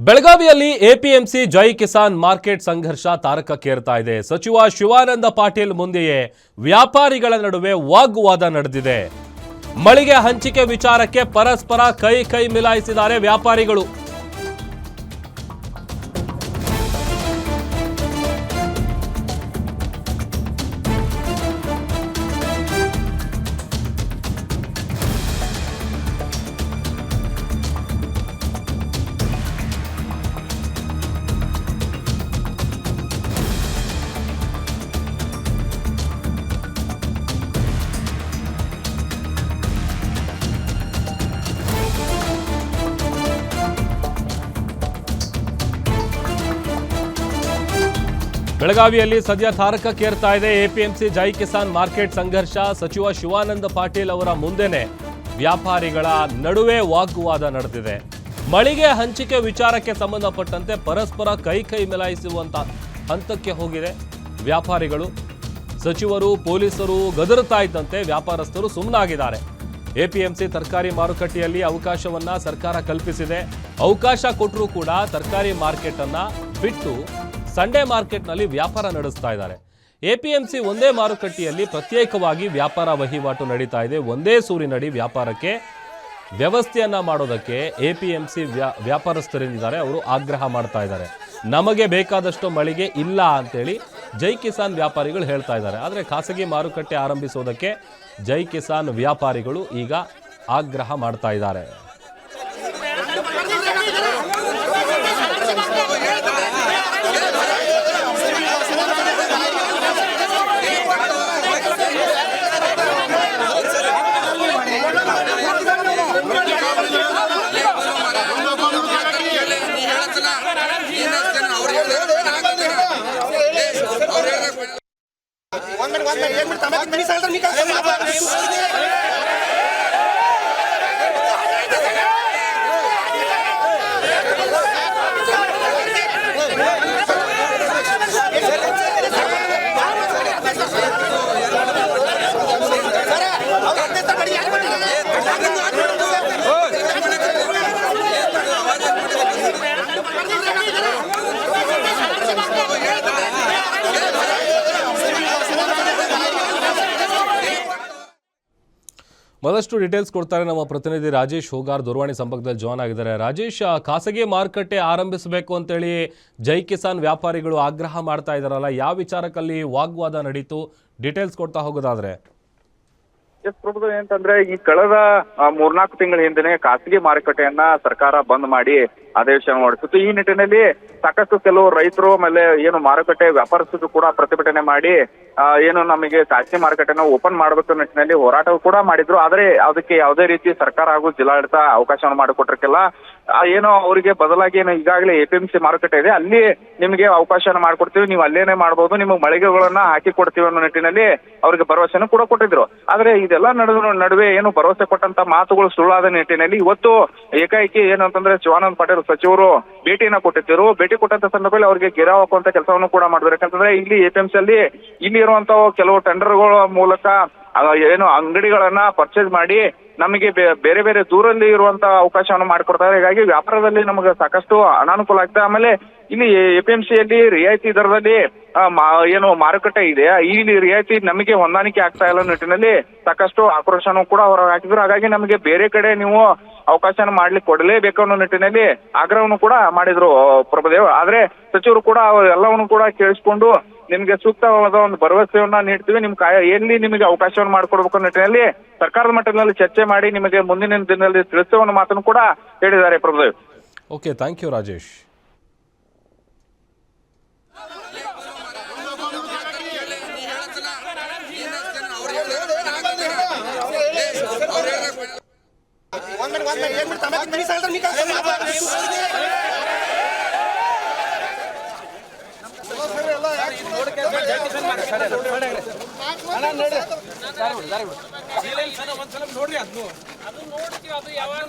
ಬೆಳಗಾವಿಯಲ್ಲಿ ಎಪಿಎಂಸಿ ಜೈ ಕಿಸಾನ್ ಮಾರ್ಕೆಟ್ ಸಂಘರ್ಷ ತಾರಕಕ್ಕೇರ್ತಾ ಇದೆ. ಸಚಿವ ಶಿವಾನಂದ ಪಾಟೀಲ್ ಮುಂದೆಯೇ ವ್ಯಾಪಾರಿಗಳ ನಡುವೆ ವಾಗ್ವಾದ ನಡೆದಿದೆ. ಮಳಿಗೆ ಹಂಚಿಕೆ ವಿಚಾರಕ್ಕೆ ಪರಸ್ಪರ ಕೈ ಮಿಲಾಯಿಸಿದ್ದಾರೆ ವ್ಯಾಪಾರಿಗಳು. ಬೆಳಗಾವಿಯಲ್ಲಿ ಸದ್ಯ ತಾರಕಕ್ಕೇರ್ತಾ ಇದೆ ಎಪಿಎಂಸಿ ಜೈ ಕಿಸಾನ್ ಮಾರ್ಕೆಟ್ ಸಂಘರ್ಷ. ಸಚಿವ ಶಿವಾನಂದ ಪಾಟೀಲ್ ಅವರ ಮುಂದೆನೆ ವ್ಯಾಪಾರಿಗಳ ನಡುವೆ ವಾಗ್ವಾದ ನಡೆದಿದೆ. ಮಳಿಗೆ ಹಂಚಿಕೆ ವಿಚಾರಕ್ಕೆ ಸಂಬಂಧಪಟ್ಟಂತೆ ಪರಸ್ಪರ ಕೈ ಮಿಲಾಯಿಸುವಂತ ಹಂತಕ್ಕೆ ಹೋಗಿದೆ ವ್ಯಾಪಾರಿಗಳು. ಸಚಿವರು ಪೊಲೀಸರು ಗದರುತ್ತಾ ಇದ್ದಂತೆ ವ್ಯಾಪಾರಸ್ಥರು ಸುಮ್ಮನಾಗಿದ್ದಾರೆ. ಎಪಿಎಂಸಿ ತರಕಾರಿ ಮಾರುಕಟ್ಟೆಯಲ್ಲಿ ಅವಕಾಶವನ್ನ ಸರ್ಕಾರ ಕಲ್ಪಿಸಿದೆ. ಅವಕಾಶ ಕೊಟ್ಟರೂ ಕೂಡ ತರಕಾರಿ ಮಾರ್ಕೆಟ್ ಅನ್ನ ಬಿಟ್ಟು ಸಂಡೇ ಮಾರ್ಕೆಟ್ನಲ್ಲಿ ವ್ಯಾಪಾರ ನಡೆಸ್ತಾ ಇದ್ದಾರೆ. ಎಪಿಎಂಸಿ ಒಂದೇ ಮಾರುಕಟ್ಟೆಯಲ್ಲಿ ಪ್ರತ್ಯೇಕವಾಗಿ ವ್ಯಾಪಾರ ವಹಿವಾಟು ನಡೀತಾ ಇದೆ. ಒಂದೇ ಸೂರಿನಡಿ ವ್ಯಾಪಾರಕ್ಕೆ ವ್ಯವಸ್ಥೆಯನ್ನ ಮಾಡೋದಕ್ಕೆ ಎಪಿಎಂಸಿ ವ್ಯಾಪಾರಸ್ಥರೇನಿದ್ದಾರೆ ಅವರು ಆಗ್ರಹ ಮಾಡ್ತಾ ಇದ್ದಾರೆ. ನಮಗೆ ಬೇಕಾದಷ್ಟು ಮಳಿಗೆ ಇಲ್ಲ ಅಂತೇಳಿ ಜೈ ಕಿಸಾನ್ ವ್ಯಾಪಾರಿಗಳು ಹೇಳ್ತಾ ಇದ್ದಾರೆ. ಆದರೆ ಖಾಸಗಿ ಮಾರುಕಟ್ಟೆ ಆರಂಭಿಸೋದಕ್ಕೆ ಜೈ ಕಿಸಾನ್ ವ್ಯಾಪಾರಿಗಳು ಈಗ ಆಗ್ರಹ ಮಾಡ್ತಾ ಇದ್ದಾರೆ. ಮತ್ತಷ್ಟು ಡೀಟೇಲ್ಸ್ ಕೊಡ್ತಾರೆ ನಮ್ಮ ಪ್ರತಿನಿಧಿ ರಾಜೇಶ್ ಹೋಗಾರ್ ದೂರವಾಣಿ ಸಂಪರ್ಕದಲ್ಲಿ ಜಾಯ್ನ್ ಆಗಿದ್ದಾರೆ. ರಾಜೇಶ್, ಖಾಸಗಿ ಮಾರುಕಟ್ಟೆ ಆರಂಭಿಸಬೇಕು ಅಂತೇಳಿ ಜೈ ಕಿಸಾನ್ ವ್ಯಾಪಾರಿಗಳು ಆಗ್ರಹ ಮಾಡ್ತಾ ಇದ್ದಾರಲ್ಲ, ಯಾವ ವಿಚಾರಕ್ಕಲ್ಲಿ ವಾಗ್ವಾದ ನಡೀತು, ಡೀಟೇಲ್ಸ್ ಕೊಡ್ತಾ ಹೋಗೋದಾದ್ರೆ? ಏನಂತಂದ್ರೆ ಈ ಕಳೆದ 3-4 ತಿಂಗಳ ಹಿಂದೆ ಖಾಸಗಿ ಮಾರುಕಟ್ಟೆಯನ್ನ ಸರ್ಕಾರ ಬಂದ್ ಮಾಡಿ ಆದೇಶ ಹೊರಡಿಸಿತ್ತು. ಈ ನಿಟ್ಟಿನಲ್ಲಿ ಸಾಕಷ್ಟು ಕೆಲವು ರೈತರು ಆಮೇಲೆ ಏನು ಮಾರುಕಟ್ಟೆ ವ್ಯಾಪಾರಸ್ಥರು ಕೂಡ ಪ್ರತಿಭಟನೆ ಮಾಡಿ ಏನು ನಮಗೆ ಖಾಸಗಿ ಮಾರುಕಟ್ಟೆನ ಓಪನ್ ಮಾಡಬೇಕು ನಿಟ್ಟಿನಲ್ಲಿ ಹೋರಾಟ ಕೂಡ ಮಾಡಿದ್ರು. ಆದ್ರೆ ಅದಕ್ಕೆ ಯಾವುದೇ ರೀತಿ ಸರ್ಕಾರ ಹಾಗೂ ಜಿಲ್ಲಾಡಳಿತ ಅವಕಾಶವನ್ನು ಮಾಡಿಕೊಟ್ಟಿರ್ಕಿಲ್ಲ. ಏನೋ ಅವರಿಗೆ ಬದಲಾಗಿ ಏನು ಈಗಾಗಲೇ ಎಪಿಎಂಸಿ ಮಾರುಕಟ್ಟೆ ಇದೆ, ಅಲ್ಲಿ ನಿಮಗೆ ಅವಕಾಶನ ಮಾಡ್ಕೊಡ್ತೀವಿ, ನೀವು ಅಲ್ಲೇನೆ ಮಾಡಬಹುದು, ನಿಮಗೆ ಮಳಿಗೆಗಳನ್ನ ಹಾಕಿ ಕೊಡ್ತೀವಿ ಅನ್ನೋ ನಿಟ್ಟಿನಲ್ಲಿ ಅವರಿಗೆ ಭರವಸೆಯನ್ನು ಕೂಡ ಕೊಟ್ಟಿದ್ರು. ಆದ್ರೆ ಇದೆಲ್ಲ ನಡುವೆ ಏನು ಭರವಸೆ ಕೊಟ್ಟಂತ ಮಾತುಗಳು ಸುಳ್ಳಾದ ನಿಟ್ಟಿನಲ್ಲಿ ಇವತ್ತು ಏಕಾಏಕಿ ಏನು ಅಂತಂದ್ರೆ ಶಿವಾನಂದ ಪಾಟೀಲ್ ಸಚಿವರು ಭೇಟಿಯನ್ನ ಕೊಟ್ಟಿದ್ದರು. ಭೇಟಿ ಕೊಟ್ಟಂತ ಸಂದರ್ಭದಲ್ಲಿ ಅವರಿಗೆ ಗೆರೆ ಹಾಕುವಂತ ಕೆಲಸವನ್ನು ಕೂಡ ಮಾಡಿದ್ರು. ಯಾಕಂತಂದ್ರೆ ಇಲ್ಲಿ ಎಪಿಎಂಸಿ ಅಲ್ಲಿ ಇಲ್ಲಿ ಇರುವಂತಹ ಕೆಲವು ಟೆಂಡರ್ಗಳ ಮೂಲಕ ಏನು ಅಂಗಡಿಗಳನ್ನ ಪರ್ಚೇಸ್ ಮಾಡಿ ನಮಗೆ ಬೇರೆ ಬೇರೆ ದೂರಲ್ಲಿ ಇರುವಂತಹ ಅವಕಾಶವನ್ನು ಮಾಡಿಕೊಡ್ತಾರೆ. ಹೀಗಾಗಿ ವ್ಯಾಪಾರದಲ್ಲಿ ನಮಗೆ ಸಾಕಷ್ಟು ಅನಾನುಕೂಲ ಆಗ್ತದೆ. ಆಮೇಲೆ ಇಲ್ಲಿ ಎಪಿಎಂಸಿಯಲ್ಲಿ ರಿಯಾಯಿತಿ ದರದಲ್ಲಿ ಏನು ಮಾರುಕಟ್ಟೆ ಇದೆ, ಈ ರಿಯಾಯಿತಿ ನಮಗೆ ಹೊಂದಾಣಿಕೆ ಆಗ್ತಾ ಇಲ್ಲ ನಿಟ್ಟಿನಲ್ಲಿ ಸಾಕಷ್ಟು ಆಕ್ರೋಶನೂ ಕೂಡ ಹೊರ ಹಾಕಿದ್ರು. ಹಾಗಾಗಿ ನಮಗೆ ಬೇರೆ ಕಡೆ ನೀವು ಅವಕಾಶನ ಮಾಡ್ಲಿಕ್ಕೆ ಕೊಡಲೇಬೇಕು ಅನ್ನೋ ನಿಟ್ಟಿನಲ್ಲಿ ಆಗ್ರಹವನ್ನು ಕೂಡ ಮಾಡಿದ್ರು ಪ್ರಭುದೇವ್. ಆದ್ರೆ ಸಚಿವರು ಕೂಡ ಎಲ್ಲವನ್ನು ಕೂಡ ಕೇಳಿಸ್ಕೊಂಡು ನಿಮ್ಗೆ ಸೂಕ್ತವಾದ ಒಂದು ಭರವಸೆಯನ್ನ ನೀಡ್ತೀವಿ, ಎಲ್ಲಿ ನಿಮಗೆ ಅವಕಾಶವನ್ನು ಮಾಡಿಕೊಡ್ಬೇಕು ಅನ್ನೋ ನಿಟ್ಟಿನಲ್ಲಿ ಸರ್ಕಾರದ ಮಟ್ಟದಲ್ಲಿ ಚರ್ಚೆ ಮಾಡಿ ನಿಮಗೆ ಮುಂದಿನ ದಿನದಲ್ಲಿ ತಿಳಿಸುವ ಮಾತನ್ನು ಕೂಡ ಹೇಳಿದ್ದಾರೆ Prabhudev. Okay, thank you Rajesh. ನೋಡ್ರಿ ಅದು ಯಾವಾಗ